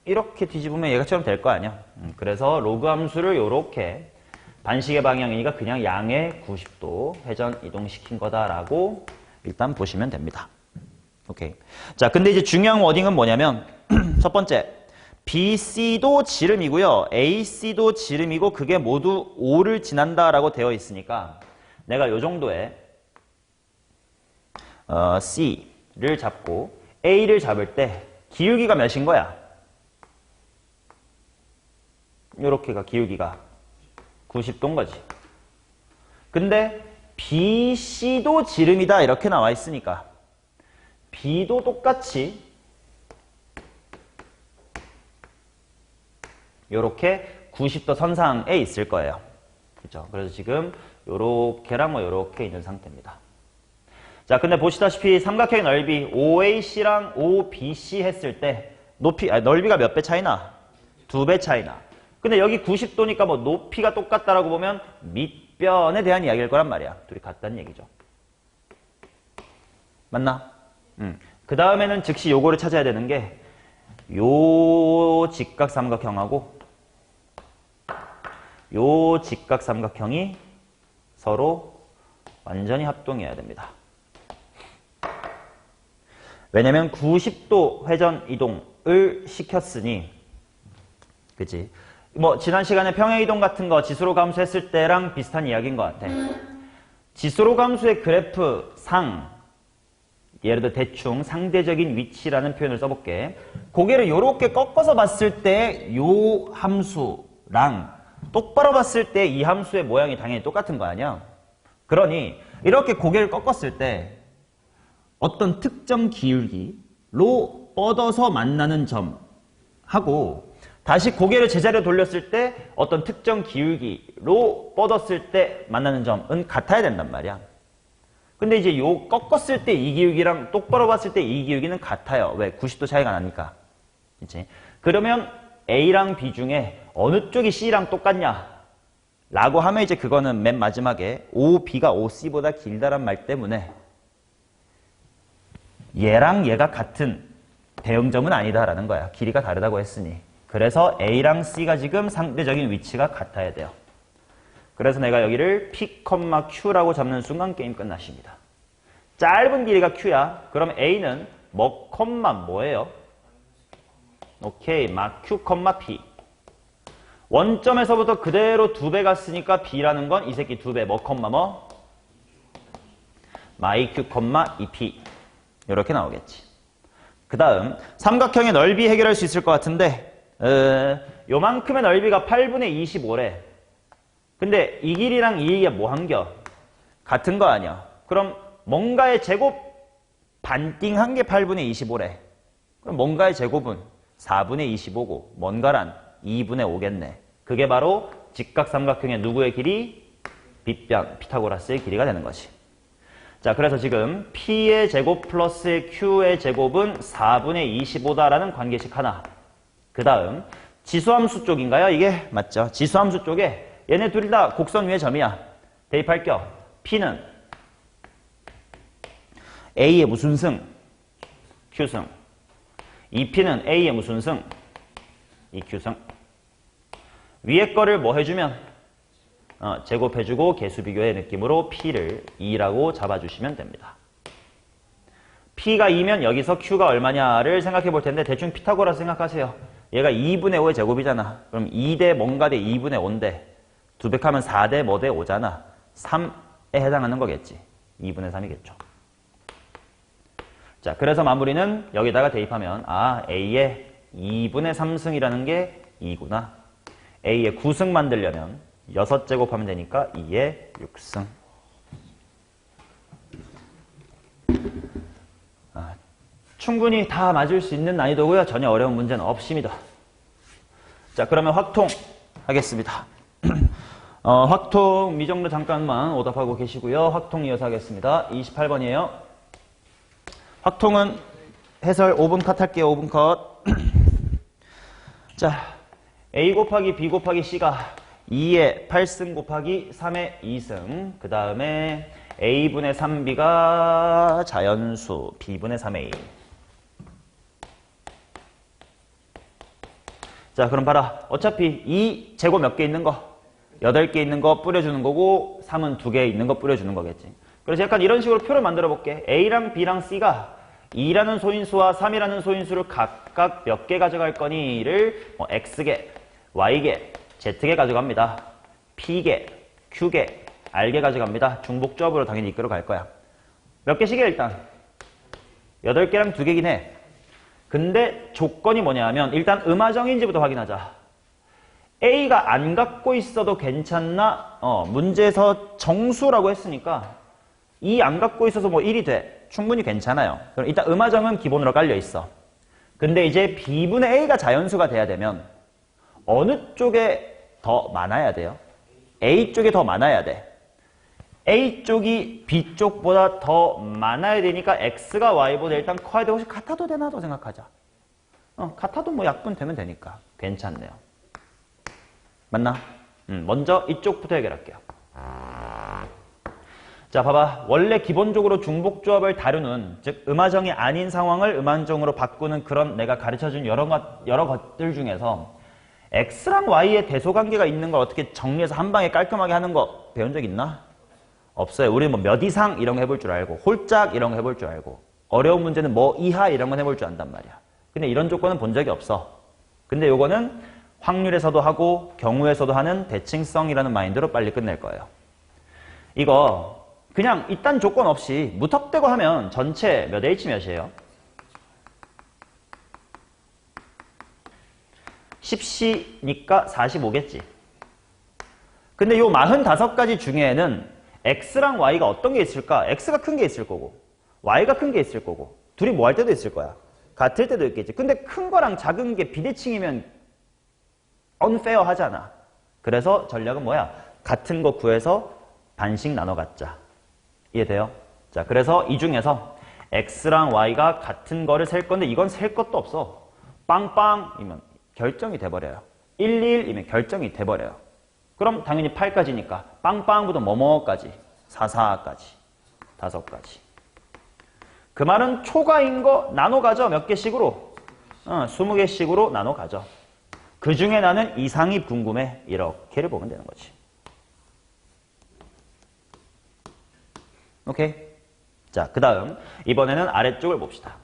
[SPEAKER 1] 이렇게 뒤집으면 얘가처럼 될 거 아니야. 그래서 로그 함수를 요렇게 반식의 방향이니까 그냥 양의 90도 회전 이동시킨 거다라고 일단 보시면 됩니다. 오케이. 자, 근데 이제 중요한 워딩은 뭐냐면 첫 번째, BC도 지름이고요. AC도 지름이고 그게 모두 O를 지난다라고 되어 있으니까 내가 요 정도의 C를 잡고 A를 잡을 때 기울기가 몇인 거야? 요렇게가 기울기가 90도인 거지. 근데 BC도 지름이다 이렇게 나와 있으니까 B도 똑같이 요렇게 90도 선상에 있을 거예요. 그죠? 그래서 지금 요렇게랑 요렇게 있는 상태입니다. 자, 근데 보시다시피 삼각형의 넓이 OAC랑 OBC 했을 때 넓이가 몇 배 차이나? 2배 차이나. 근데 여기 90도니까 뭐 높이가 똑같다라고 보면 밑변에 대한 이야기일 거란 말이야. 둘이 같다는 얘기죠. 맞나? 그 다음에는 즉시 요거를 찾아야 되는 게 요 직각삼각형하고 요 직각삼각형이 서로 완전히 합동해야 됩니다. 왜냐면 90도 회전 이동을 시켰으니, 그치? 뭐 지난 시간에 평행 이동 같은 거 지수로 감수했을 때랑 비슷한 이야기인 것 같아. 지수로 감수의 그래프 상, 예를 들어 대충 상대적인 위치라는 표현을 써볼게. 고개를 이렇게 꺾어서 봤을 때 요 함수랑 똑바로 봤을 때 이 함수의 모양이 당연히 똑같은 거 아니야? 그러니 이렇게 고개를 꺾었을 때 어떤 특정 기울기로 뻗어서 만나는 점하고 다시 고개를 제자리로 돌렸을 때 어떤 특정 기울기로 뻗었을 때 만나는 점은 같아야 된단 말이야. 근데 이제 요 꺾었을 때 이 기울기랑 똑바로 봤을 때 이 기울기는 같아요. 왜? 90도 차이가 나니까. 그치? 그러면 A랑 B 중에 어느 쪽이 C랑 똑같냐? 라고 하면 이제 그거는 맨 마지막에 OB가 OC보다 길다란 말 때문에 얘랑 얘가 같은 대응점은 아니다라는 거야. 길이가 다르다고 했으니. 그래서 A랑 C가 지금 상대적인 위치가 같아야 돼요. 그래서 내가 여기를 P, Q라고 잡는 순간 게임 끝나십니다. 짧은 길이가 Q야. 그럼 A는 뭐예요? 오케이, Q, P. 원점에서부터 그대로 2배 갔으니까 B라는 건 이 새끼 2배, 마이 Q, 2P. 이렇게 나오겠지. 그 다음 삼각형의 넓이 해결할 수 있을 것 같은데 요만큼의 넓이가 8분의 25래. 근데 이 길이랑 이 길이가 뭐 한겨? 같은 거 아니야. 그럼 뭔가의 제곱 반띵한 게 8분의 25래. 그럼 뭔가의 제곱은 4분의 25고 뭔가란 2분의 5겠네. 그게 바로 직각삼각형의 누구의 길이? 빗변, 피타고라스의 길이가 되는 거지. 자, 그래서 지금 P의 제곱 플러스 Q의 제곱은 4분의 25다라는 관계식 하나. 그 다음 지수함수 쪽인가요? 이게 맞죠. 지수함수 쪽에 얘네 둘이 다 곡선 위의 점이야. 대입할 겸 P는 A의 무슨 승? Q승. 이 P는 A의 무슨 승? 이 Q승. 위에 거를 뭐 해주면? 제곱해주고 개수 비교의 느낌으로 P를 2라고 잡아주시면 됩니다. P가 2면 여기서 Q가 얼마냐를 생각해 볼 텐데 대충 피타고라스 생각하세요. 얘가 2분의 5의 제곱이잖아. 그럼 2대 뭔가 대 2분의 5인데 두백하면 4대 뭐 대 5잖아. 3에 해당하는 거겠지. 2분의 3이겠죠. 자, 그래서 마무리는 여기다가 대입하면 A의 2분의 3승이라는 게 2구나. A의 9승 만들려면 6제곱 하면 되니까 2의 6승. 충분히 다 맞을 수 있는 난이도고요. 전혀 어려운 문제는 없습니다. 자, 그러면 확통 하겠습니다. 확통 미정도 잠깐만 오답하고 계시고요. 확통 이어서 하겠습니다. 28번이에요. 확통은 해설 5분 컷 할게요. 5분 컷. 자, A 곱하기 B 곱하기 C가 2의 8승 곱하기 3의 2승. 그 다음에 A분의 3B가 자연수 B분의 3A. 자, 그럼 봐라. 어차피 2 제곱 몇 개 있는 거? 8개 있는 거 뿌려주는 거고 3은 2개 있는 거 뿌려주는 거겠지. 그래서 약간 이런 식으로 표를 만들어 볼게. A랑 B랑 C가 2라는 소인수와 3이라는 소인수를 각각 몇 개 가져갈 거니를 X개, Y개, Z개 가져갑니다. P개, Q개, R개 가져갑니다. 중복조합으로 당연히 이끌어 갈 거야. 몇 개씩이야 일단? 8개랑 2개긴 해. 근데 조건이 뭐냐 하면 일단 음화정인지부터 확인하자. A가 안 갖고 있어도 괜찮나? 문제에서 정수라고 했으니까 2 안 갖고 있어서 뭐 1이 돼. 충분히 괜찮아요. 그럼 일단 음화정은 기본으로 깔려 있어. 근데 이제 B분의 A가 자연수가 돼야 되면 어느 쪽에 더 많아야 돼요? A 쪽에 더 많아야 돼. A 쪽이 B 쪽보다 더 많아야 되니까 X가 Y보다 일단 커야 돼. 혹시 같아도 되나도 생각하자. 같아도 뭐 약분되면 되니까 괜찮네요. 맞나? 먼저 이쪽부터 해결할게요. 자, 봐봐. 원래 기본적으로 중복조합을 다루는, 즉 음화정이 아닌 상황을 음화정으로 바꾸는 그런 내가 가르쳐준 여러 것들 중에서 X랑 Y의 대소관계가 있는 걸 어떻게 정리해서 한 방에 깔끔하게 하는 거 배운 적 있나? 없어요. 우리 뭐 몇 이상 이런 거 해볼 줄 알고 홀짝 이런 거 해볼 줄 알고 어려운 문제는 뭐 이하 이런 건 해볼 줄 안단 말이야. 근데 이런 조건은 본 적이 없어. 근데 요거는 확률에서도 하고 경우에서도 하는 대칭성이라는 마인드로 빨리 끝낼 거예요. 이거 그냥 이딴 조건 없이 무턱대고 하면 전체 몇 H 몇이에요? 10C니까 45겠지. 근데 요 45가지 중에는 X랑 Y가 어떤 게 있을까? X가 큰 게 있을 거고 Y가 큰 게 있을 거고 둘이 뭐 할 때도 있을 거야. 같을 때도 있겠지. 근데 큰 거랑 작은 게 비대칭이면 unfair 하잖아. 그래서 전략은 뭐야? 같은 거 구해서 반씩 나눠 갖자. 이해돼요? 자, 그래서 이 중에서 X랑 Y가 같은 거를 셀 건데 이건 셀 것도 없어. 빵빵이면 결정이 돼버려요. 11이면 결정이 돼버려요. 그럼 당연히 8까지니까 빵빵부터 뭐뭐까지 44까지 5가지. 그 말은 초과인 거 나눠 가져. 몇 개씩으로? 20개씩으로 나눠 가져. 그 중에 나는 이상이 궁금해. 이렇게를 보면 되는 거지. 오케이? 자, 그 다음 이번에는 아래쪽을 봅시다.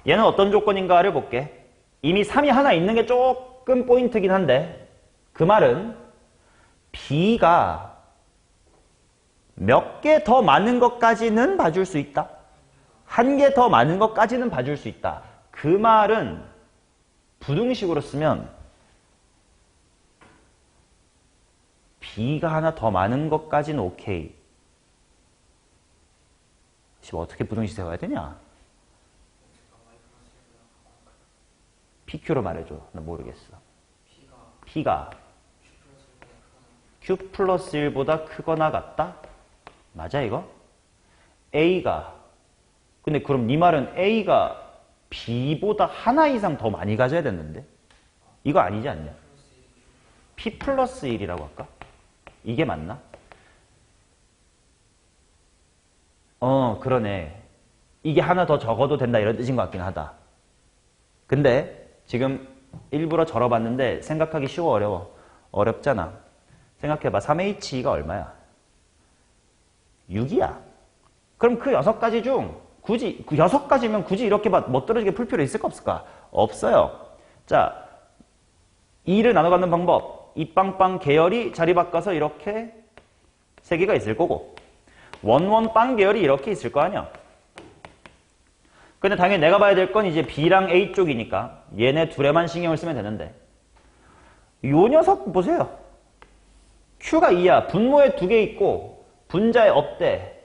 [SPEAKER 1] 얘는 어떤 조건인가를 볼게. 이미 3이 하나 있는 게 조금 포인트긴 한데 그 말은 B가 몇 개 더 많은 것까지는 봐줄 수 있다. 한 개 더 많은 것까지는 봐줄 수 있다. 그 말은 부등식으로 쓰면 B가 하나 더 많은 것까지는 오케이. 어떻게 부등식 세워야 되냐? PQ로 말해줘. 나 모르겠어. P가 Q 플러스 1보다 크거나 같다? 맞아 이거? A가 근데 그럼 네 말은 A가 B보다 하나 이상 더 많이 가져야 됐는데? 이거 아니지 않냐? P 플러스 1이라고 할까? 이게 맞나? 그러네. 이게 하나 더 적어도 된다 이런 뜻인 것 같긴 하다. 근데 지금 일부러 절어봤는데 생각하기 쉬워 어려워? 어렵잖아. 생각해봐. 3H2가 얼마야? 6이야. 그럼 그 6가지 중 굳이 그 6가지면 굳이 이렇게 멋들어지게 풀 필요 있을까 없을까? 없어요. 자, 2를 나눠 갖는 방법. 이 빵빵 계열이 자리 바꿔서 이렇게 3개가 있을 거고 원빵 계열이 이렇게 있을 거 아니야. 근데 당연히 내가 봐야 될 건 이제 B랑 A 쪽이니까 얘네 둘에만 신경을 쓰면 되는데 요 녀석 보세요. Q가 2야. 분모에 2개 있고 분자에 없대.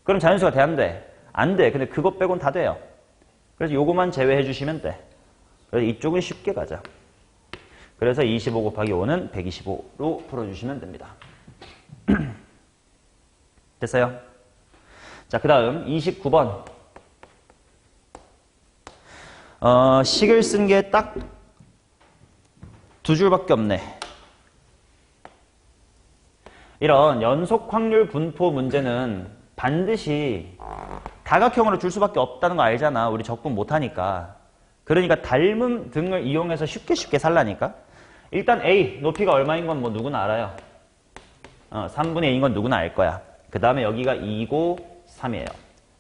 [SPEAKER 1] 그럼 자연수가 돼 안 돼? 안 돼. 근데 그것 빼곤 다 돼요. 그래서 요거만 제외해 주시면 돼. 그래서 이쪽은 쉽게 가자. 그래서 25 곱하기 5는 125로 풀어주시면 됩니다. 됐어요? 자, 그 다음 29번. 식을 쓴 게 딱 2줄밖에 없네. 이런 연속 확률 분포 문제는 반드시 다각형으로 줄 수밖에 없다는 거 알잖아. 우리 적분 못하니까. 그러니까 닮음 등을 이용해서 쉽게 살라니까. 일단 A 높이가 얼마인 건 뭐 누구나 알아요. 3분의 2인 건 누구나 알 거야. 그 다음에 여기가 2고 3이에요.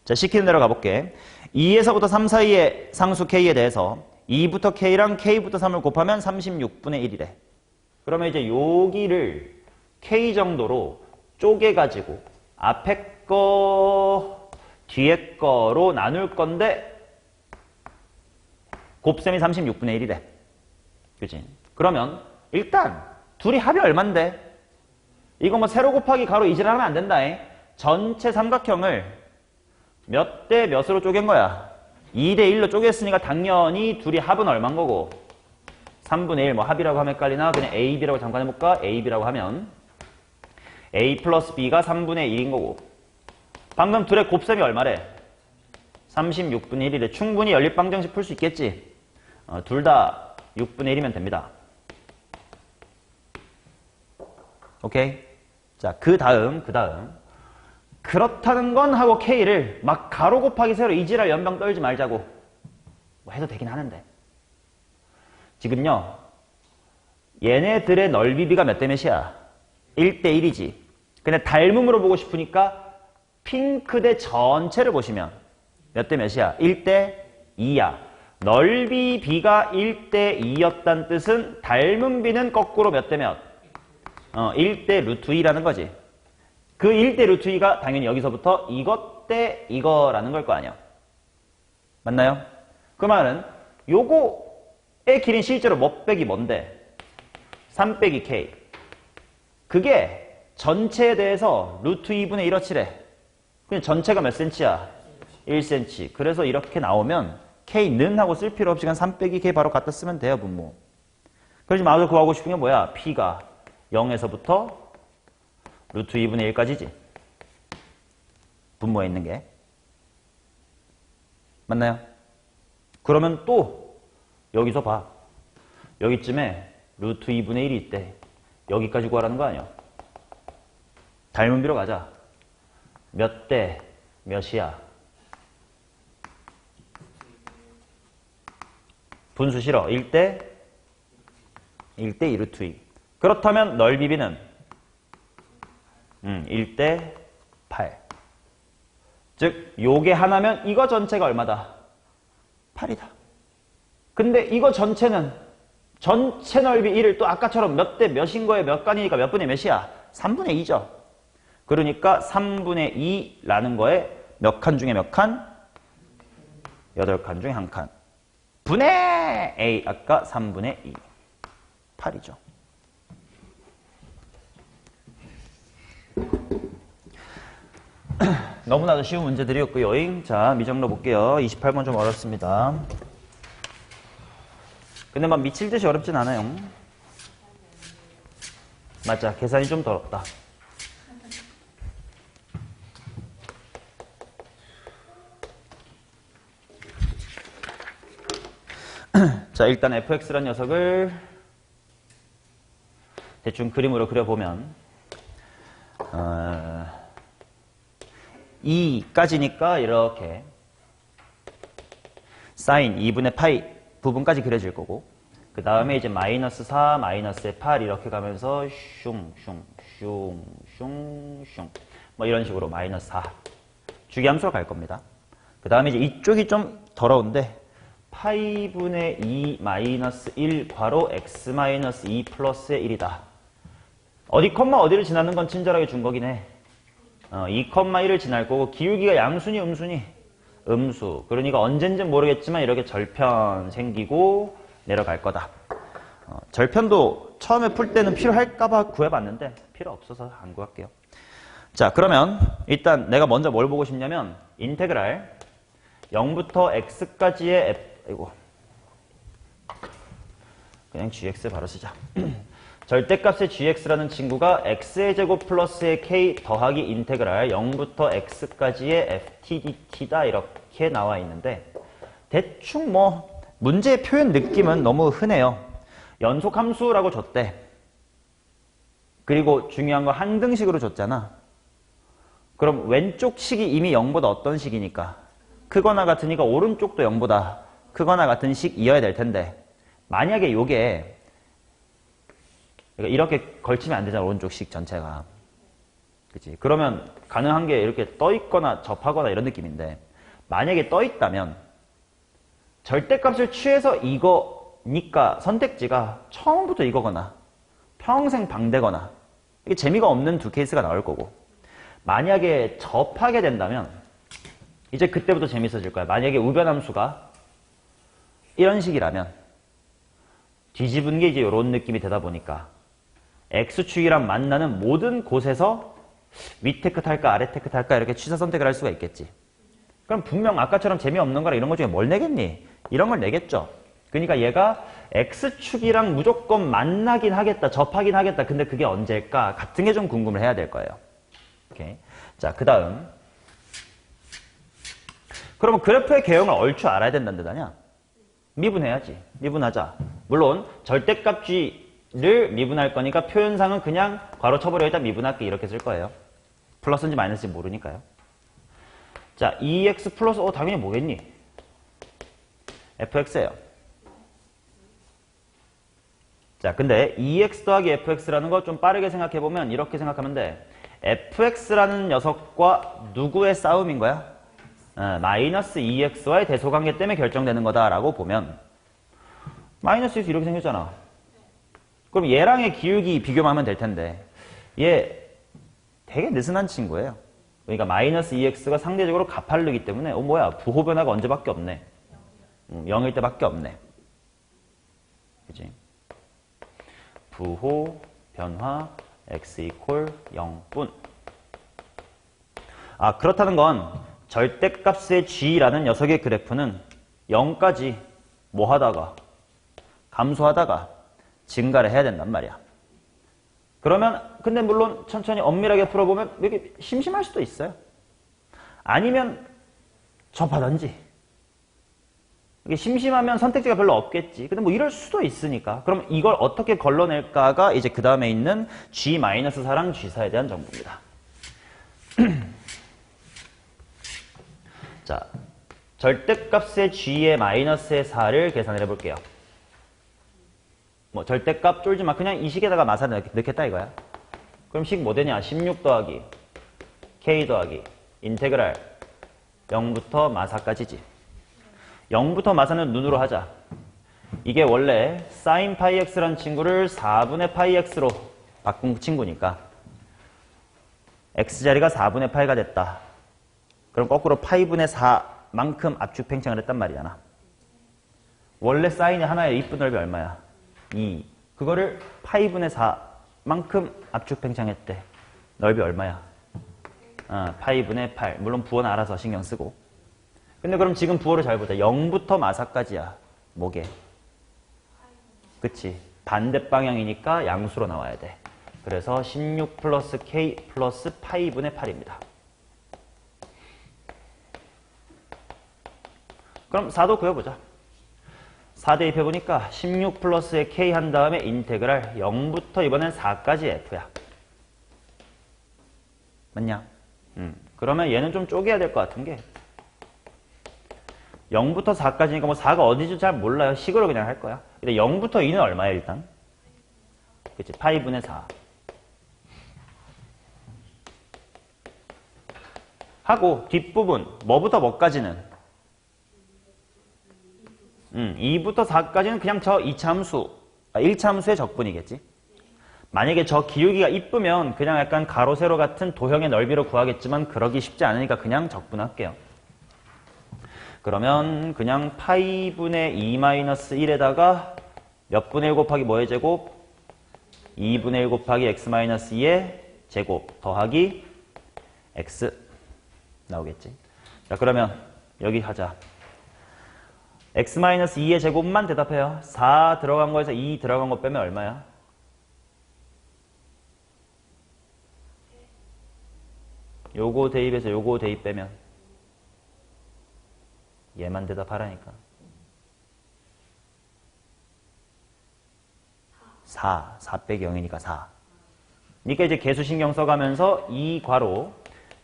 [SPEAKER 1] 자, 시키는 대로 가볼게. 2에서부터 3 사이의 상수 K에 대해서 2부터 K랑 K부터 3을 곱하면 36분의 1이래. 그러면 이제 여기를 K 정도로 쪼개가지고 앞에 거, 뒤에 거로 나눌 건데 곱셈이 36분의 1이래. 그치? 그러면 일단 둘이 합이 얼만데? 이거 뭐 세로 곱하기 가로 이질하면 안 된다. 전체 삼각형을 몇 대 몇으로 쪼갠 거야? 2대 1로 쪼갰으니까 당연히 둘이 합은 얼만 거고 3분의 1 뭐 합이라고 하면 헷갈리나? 그냥 A, B라고 잠깐 해볼까? A, B라고 하면 A 플러스 B가 3분의 1인 거고 방금 둘의 곱셈이 얼마래? 36분의 1이래. 충분히 연립방정식 풀 수 있겠지? 둘 다 6분의 1이면 됩니다. 오케이? 자, 그 다음 그렇다는 건 하고 K를 막 가로 곱하기 세로 이지랄 연병 떨지 말자고 뭐 해도 되긴 하는데 지금요 얘네들의 넓이비가 몇 대 몇이야? 1대 1이지. 근데 닮음으로 보고 싶으니까 핑크대 전체를 보시면 몇 대 몇이야? 1대 2야. 넓이 비가 1대 2였다는 뜻은 닮음 비는 거꾸로 몇 대 몇? 1대 루트 2라는 거지. 그 1대 루트 2가 당연히 여기서부터 이것 대 이거라는 걸 거 아니야. 맞나요? 그 말은 요거의 길이는 실제로 뭐 빼기 뭔데? 3 빼기 K. 그게 전체에 대해서 루트 2분의 1어치래. 그냥 전체가 몇 cm야? 1cm. 그래서 이렇게 나오면 K는 하고 쓸 필요 없이 그냥 3 빼기 K 바로 갖다 쓰면 돼요, 분모. 그래서 마저 구하고 싶은 게 뭐야? P가 0에서부터 루트 2분의 1까지지. 분모에 있는 게. 맞나요? 그러면 또 여기서 봐. 여기쯤에 루트 2분의 1이 있대. 여기까지 구하라는 거 아니야? 닮은 비로 가자. 몇 대 몇이야? 분수 싫어. 1대 2 루트 2. 그렇다면 넓이비는 1대 8. 즉 요게 하나면 이거 전체가 얼마다? 8이다. 근데 이거 전체는 전체 넓이 1을 또 아까처럼 몇 대 몇인 거에 몇 칸이니까 몇 분의 몇이야? 3분의 2죠. 그러니까 3분의 2라는 거에 몇 칸 중에 몇 칸? 8칸 중에 1칸. 분의 A 아까 3분의 2. 8이죠. 너무나도 쉬운 문제들이었고요. 자, 미정로 볼게요. 28번 좀 어렵습니다. 근데 막 미칠 듯이 어렵진 않아요. 맞자, 계산이 좀 더럽다. 자, 일단 fx라는 녀석을 대충 그림으로 그려보면 2까지니까 이렇게 사인 2분의 파이 부분까지 그려질 거고, 그 다음에 이제 마이너스 4, 마이너스의 8 이렇게 가면서 슝 뭐 이런 식으로 마이너스 4 주기함수로 갈 겁니다. 그 다음에 이제 이쪽이 좀 더러운데 파이분의 2 마이너스 1 괄호 x 마이너스 2 플러스의 1이다. 어디 컴마 어디를 지나는 건 친절하게 준 거긴 해. 2,1을 지날 거고, 기울기가 양수니 음수니? 음수. 그러니까 언젠진 모르겠지만 이렇게 절편 생기고 내려갈 거다. 절편도 처음에 풀 때는 필요할까봐 구해봤는데 필요 없어서 안 구할게요. 자, 그러면 일단 내가 먼저 뭘 보고 싶냐면 인테그랄 0부터 x까지의 이거 그냥 gx 바로 쓰자. 절대값의 gx라는 친구가 x의 제곱 플러스의 k 더하기 인테그랄 0부터 x까지의 ft dt다 이렇게 나와 있는데, 대충 뭐 문제의 표현 느낌은 너무 흔해요. 연속함수라고 줬대. 그리고 중요한 거 한등식으로 줬잖아. 그럼 왼쪽 식이 이미 0보다 어떤 식이니까? 크거나 같으니까 오른쪽도 0보다 크거나 같은 식이어야 될 텐데, 만약에 요게 이렇게 걸치면 안 되잖아, 오른쪽 식 전체가. 그치? 그러면 가능한 게 이렇게 떠 있거나 접하거나 이런 느낌인데, 만약에 떠 있다면 절대값을 취해서 이거니까 선택지가 처음부터 이거거나 평생 방대거나, 이게 재미가 없는 두 케이스가 나올 거고, 만약에 접하게 된다면 이제 그때부터 재밌어질 거야. 만약에 우변함수가 이런 식이라면 뒤집은 게 이제 이런 느낌이 되다 보니까 x축이랑 만나는 모든 곳에서 위 테크 탈까 아래 테크 탈까 이렇게 취사 선택을 할 수가 있겠지. 그럼 분명 아까처럼 재미없는 거랑 이런 것 중에 뭘 내겠니? 이런 걸 내겠죠. 그러니까 얘가 x축이랑 무조건 만나긴 하겠다, 접하긴 하겠다. 근데 그게 언제일까? 같은 게 좀 궁금을 해야 될 거예요. 오케이. 자, 그 다음. 그러면 그래프의 개형을 얼추 알아야 된다는 듯 아냐? 미분해야지. 미분하자. 물론 절대값 g를 미분할 거니까 표현상은 그냥 괄호 쳐버려 일단 미분할게 이렇게 쓸 거예요. 플러스인지 마이너스인지 모르니까요. 자, 2x 플러스 당연히 뭐겠니? fx예요. 자, 근데 2x 더하기 fx라는 거 좀 빠르게 생각해보면 이렇게 생각하면 돼. fx라는 녀석과 누구의 싸움인 거야? 마이너스 2x와의 대소관계 때문에 결정되는 거다라고 보면, 마이너스 2x 이렇게 생겼잖아. 그럼 얘랑의 기울기 비교만 하면 될 텐데, 얘 되게 느슨한 친구예요. 그러니까 마이너스 2x가 상대적으로 가파르기 때문에 뭐야, 부호 변화가 언제밖에 없네. 0일 때밖에 없네. 그치? 부호 변화 x 이퀄 0뿐. 아, 그렇다는 건 절대값의 g라는 녀석의 그래프는 0까지 뭐 하다가 감소하다가 증가를 해야 된단 말이야. 그러면 근데 물론 천천히 엄밀하게 풀어보면 이게 심심할 수도 있어요. 아니면 접하던지. 이게 심심하면 선택지가 별로 없겠지. 근데 뭐 이럴 수도 있으니까. 그럼 이걸 어떻게 걸러낼까가 이제 그 다음에 있는 G-4랑 G4에 대한 정보입니다. 자, 절대값의 G의 마이너스의 4를 계산을 해볼게요. 뭐 절대값 쫄지 마. 그냥 이 식에다가 마사 넣겠다 이거야. 그럼 식 뭐 되냐? 16 더하기 K 더하기 인테그랄 0부터 마사까지지. 0부터 마사는 눈으로 하자. 이게 원래 sin 파이 x라는 친구를 4분의 파이 x로 바꾼 친구니까 x자리가 4분의 파이가 됐다. 그럼 거꾸로 파이분의 4만큼 압축 팽창을 했단 말이잖아. 원래 사인이 하나의 입분 넓이 얼마야? 2. 그거를 파이분의 4만큼 압축 팽창했대. 넓이 얼마야? 파이분의 8. 물론 부호는 알아서 신경 쓰고. 근데 그럼 지금 부호를 잘 보자. 0부터 마사까지야. 뭐게? 그치. 반대 방향이니까 양수로 나와야 돼. 그래서 16 플러스 K 플러스 파이분의 8입니다. 그럼 4도 그려보자. 4 대입해보니까 16 플러스에 k 한 다음에 인테그랄 0부터 이번엔 4까지 f야. 맞냐? 그러면 얘는 좀 쪼개야 될 것 같은 게 0부터 4까지니까 뭐 4가 어디지 잘 몰라요. 식으로 그냥 할 거야. 근데 0부터 2는 얼마야 일단? 그치? 파이분의 4 하고 뒷부분 뭐부터 뭐까지는 2부터 4까지는 그냥 저 2차함수 1차함수의 적분이겠지. 만약에 저 기울기가 이쁘면 그냥 약간 가로 세로 같은 도형의 넓이로 구하겠지만 그러기 쉽지 않으니까 그냥 적분할게요. 그러면 그냥 파이분의 2-1에다가 몇 분의 1 곱하기 뭐의 제곱? 2분의 1 곱하기 x-2의 제곱 더하기 x 나오겠지. 자 그러면 여기 하자. x-2의 제곱만 대답해요. 4 들어간 거에서 2 들어간 거 빼면 얼마야? 요거 대입해서 요거 대입 빼면 얘만 대답하라니까. 4 빼기 0이니까 4. 그러니까 이제 개수신경 써가면서 2 괄호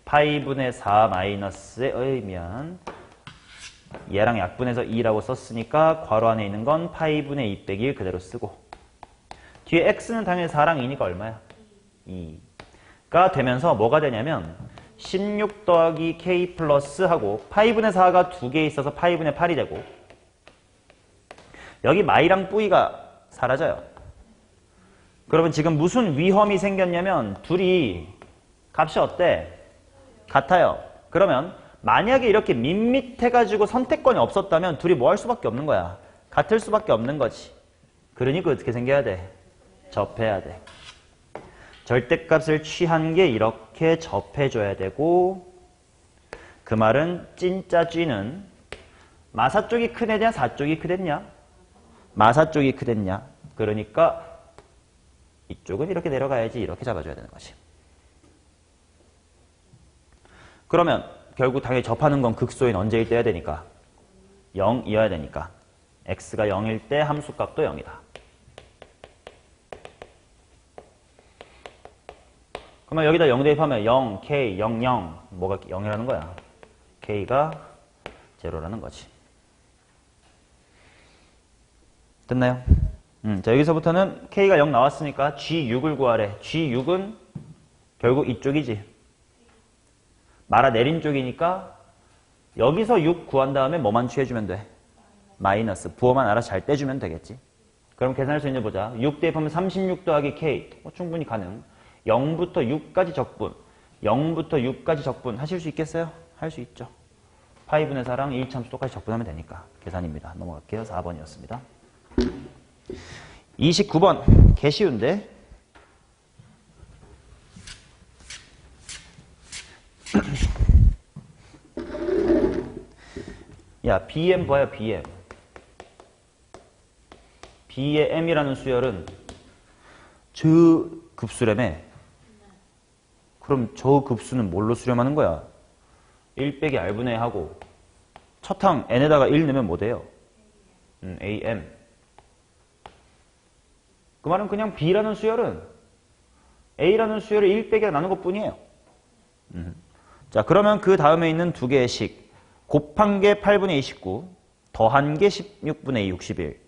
[SPEAKER 1] 파이분의 4 마이너스의 미안 얘랑 약분해서 2라고 썼으니까 괄호 안에 있는 건 파이분의 2 빼기 1 그대로 쓰고 뒤에 x는 당연히 4랑 2니까 얼마야? 2가 되면서 뭐가 되냐면 16 더하기 k 플러스 하고 파이분의 4가 2개 있어서 파이분의 8이 되고 여기 마이랑 뿌이가 사라져요. 그러면 지금 무슨 위험이 생겼냐면 둘이 값이 어때? 같아요. 그러면 만약에 이렇게 밋밋해가지고 선택권이 없었다면 둘이 뭐 할 수밖에 없는 거야? 같을 수밖에 없는 거지. 그러니까 어떻게 생겨야 돼? 접해야 돼. 절대값을 취한 게 이렇게 접해줘야 되고 그 말은 진짜 쥐는 마사 쪽이 크댔냐? 사 쪽이 크댔냐? 마사 쪽이 크댔냐? 그러니까 이쪽은 이렇게 내려가야지 이렇게 잡아줘야 되는 거지. 그러면 결국 당연히 접하는 건 극소인 언제일 때야 되니까 0이어야 되니까 x가 0일 때 함수값도 0이다. 그러면 여기다 0 대입하면 0, k, 0, 0 뭐가 0이라는 거야? k가 제로라는 거지. 됐나요? 자 여기서부터는 k가 0 나왔으니까 g6을 구하래. g6은 결국 이쪽이지. 말아 내린 쪽이니까 여기서 6 구한 다음에 뭐만 취해주면 돼? 마이너스. 부호만 알아서 잘 떼주면 되겠지. 그럼 계산할 수 있는 보자. 6 대입하면 36 더하기 k. 충분히 가능. 0부터 6까지 적분. 0부터 6까지 적분. 하실 수 있겠어요? 할 수 있죠. 파이분의 4랑 1참수 똑같이 적분하면 되니까. 계산입니다. 넘어갈게요. 4번이었습니다. 29번. 개 쉬운데? 야, bm 봐요, bm. b의 m이라는 수열은 저 급수라며. 그럼 저 급수는 뭘로 수렴하는 거야? 1 빼기 r분의 하고 첫 항 n에다가 1 넣으면 뭐 돼요? am. 그 말은 그냥 b라는 수열은 a라는 수열을 1 빼기 나눈 것 뿐이에요. 자, 그러면 그 다음에 있는 두 개의 식. 곱한 게 8분의 29, 더한 게 16분의 2, 61.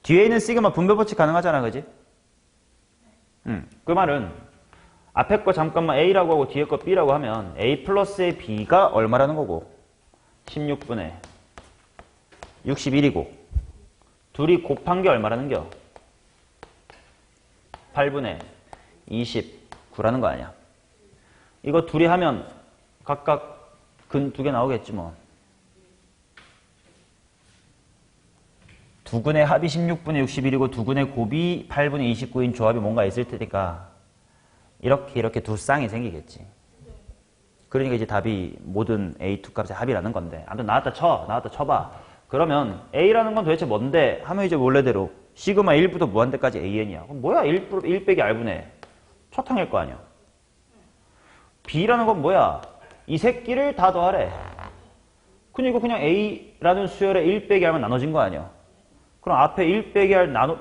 [SPEAKER 1] 뒤에 있는 시그마 분배 법칙 가능하잖아, 그지? 그 말은 앞에 거 잠깐만 a라고 하고 뒤에 거 b라고 하면 a 플러스의 b가 얼마라는 거고 16분의 61이고 둘이 곱한 게 얼마라는 겨? 8분의 29라는 거 아니야. 이거 둘이 하면 각각 근 두 개 나오겠지 뭐. 두 근의 합이 16분의 61이고 두 근의 곱이 8분의 29인 조합이 뭔가 있을 테니까 이렇게 두 쌍이 생기겠지. 그러니까 이제 답이 모든 A2 값의 합이라는 건데 아무튼 나왔다 쳐봐. 그러면 A라는 건 도대체 뭔데? 하면 이제 원래대로 시그마 1부터 무한대까지 AN이야. 그럼 뭐야? 1 빼기 R분의 첫 항일 거 아니야. B라는 건 뭐야? 이 새끼를 다 더하래. 그니까 그냥 A라는 수열에 1 빼기 R만 나눠진 거 아니야. 그럼 앞에 1 빼기 R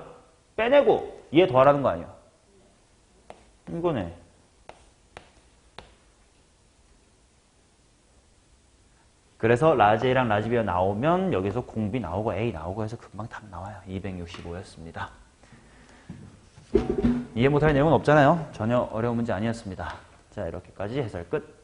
[SPEAKER 1] 빼내고 얘 더하라는 거 아니야. 이거네. 그래서 라지 A랑 라지 B가 나오면 여기서 공B 나오고 A 나오고 해서 금방 답 나와요. 265였습니다. 이해 못할 내용은 없잖아요. 전혀 어려운 문제 아니었습니다. 자, 이렇게까지 해설 끝.